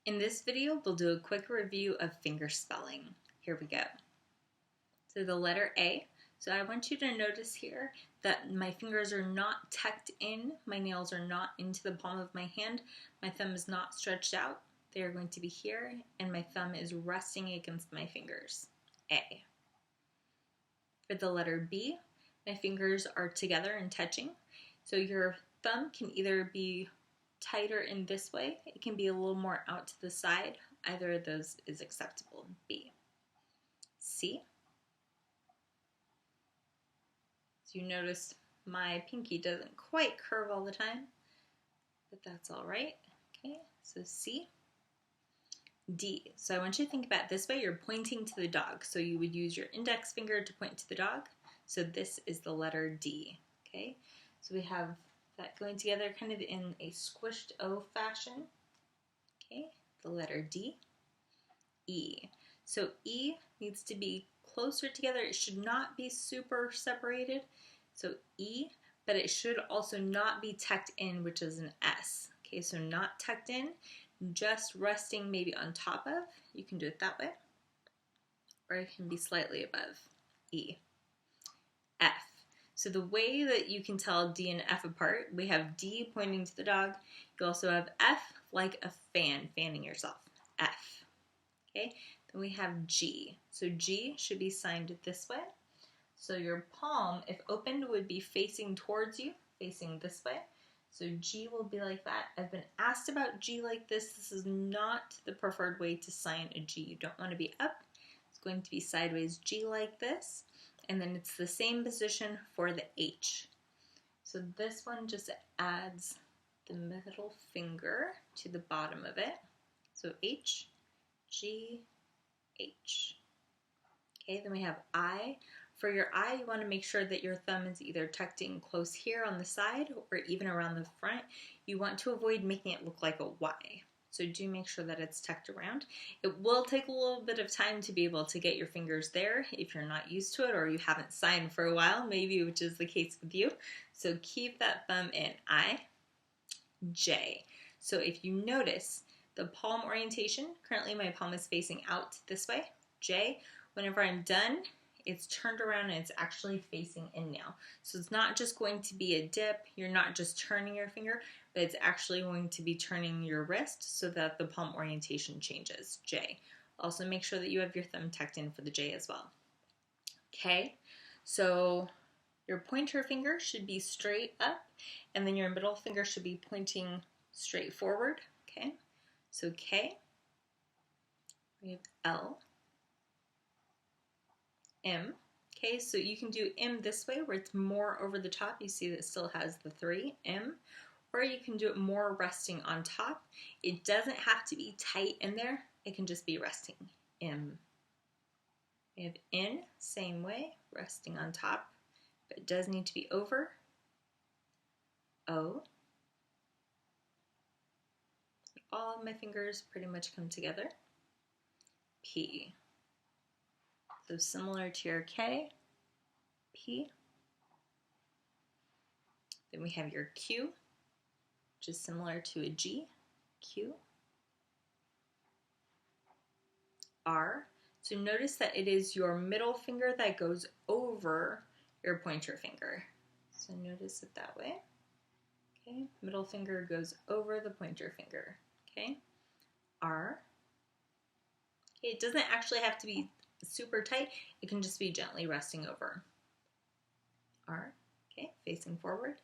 In this video, we'll do a quick review of fingerspelling. Here we go. So the letter A. So I want you to notice here that my fingers are not tucked in. My nails are not into the palm of my hand. My thumb is not stretched out. They are going to be here, and my thumb is resting against my fingers. A. For the letter B, my fingers are together and touching. So your thumb can either be tighter in this way, it can be a little more out to the side. Either of those is acceptable. B. C. So you notice my pinky doesn't quite curve all the time, but that's all right. Okay, so C. D. So I want you to think about it this way. You're pointing to the dog. So you would use your index finger to point to the dog. So this is the letter D. Okay, so we have that going together kind of in a squished O fashion. Okay, the letter D. E. So E needs to be closer together. It should not be super separated. So E, but it should also not be tucked in, which is an S. Okay, so not tucked in, just resting maybe on top of. You can do it that way. Or it can be slightly above. E. F. So the way that you can tell D and F apart, we have D pointing to the dog. You also have F like a fan, fanning yourself. F. Okay, then we have G. So G should be signed this way. So your palm, if opened, would be facing towards you, facing this way. So G will be like that. I've been asked about G like this. This is not the preferred way to sign a G. You don't want to be up. It's going to be sideways G like this. And then it's the same position for the H. So this one just adds the middle finger to the bottom of it. So H, G, H. Okay, then we have I. For your I, you want to make sure that your thumb is either tucked in close here on the side or even around the front. You want to avoid making it look like a Y. So do make sure that it's tucked around. It will take a little bit of time to be able to get your fingers there if you're not used to it or you haven't signed for a while, maybe, which is the case with you. So keep that thumb in. I, J. So if you notice the palm orientation, currently my palm is facing out this way. J, whenever I'm done, it's turned around and it's actually facing in now. So it's not just going to be a dip, you're not just turning your finger, but it's actually going to be turning your wrist so that the palm orientation changes. J. Also make sure that you have your thumb tucked in for the J as well. K. So your pointer finger should be straight up and then your middle finger should be pointing straight forward. Okay. So K. We have L. M. Okay, so you can do M this way where it's more over the top. You see that it still has the 3, M. Or you can do it more resting on top. It doesn't have to be tight in there. It can just be resting. M. We have N, same way, resting on top, but it does need to be over. O. All of my fingers pretty much come together. P. So similar to your K, P. Then we have your Q, which is similar to a G, Q. R. So notice that it is your middle finger that goes over your pointer finger. So notice it that way. Okay, middle finger goes over the pointer finger. Okay, R. Okay, it doesn't actually have to be super tight, it can just be gently resting over. R, okay, facing forward.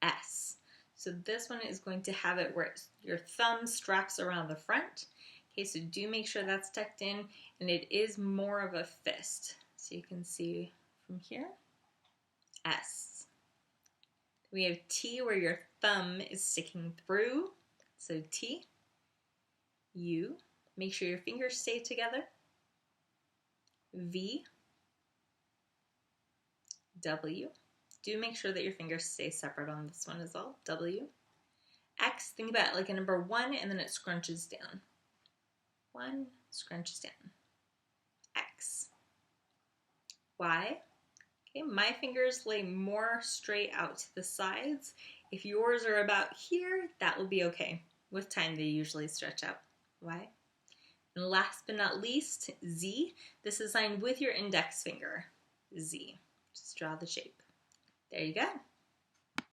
S. So this one is going to have it where your thumb straps around the front. Okay, so do make sure that's tucked in, and it is more of a fist. So you can see from here. S. We have T where your thumb is sticking through. So T. U. Make sure your fingers stay together. V, W. Do make sure that your fingers stay separate on this one as well. W. X, think about it like a number 1 and then it scrunches down. 1, scrunches down. X. Y. Okay, my fingers lay more straight out to the sides. If yours are about here, that will be okay. With time, they usually stretch out. Why? And last but not least, Z. This is signed with your index finger. Z. Just draw the shape. There you go.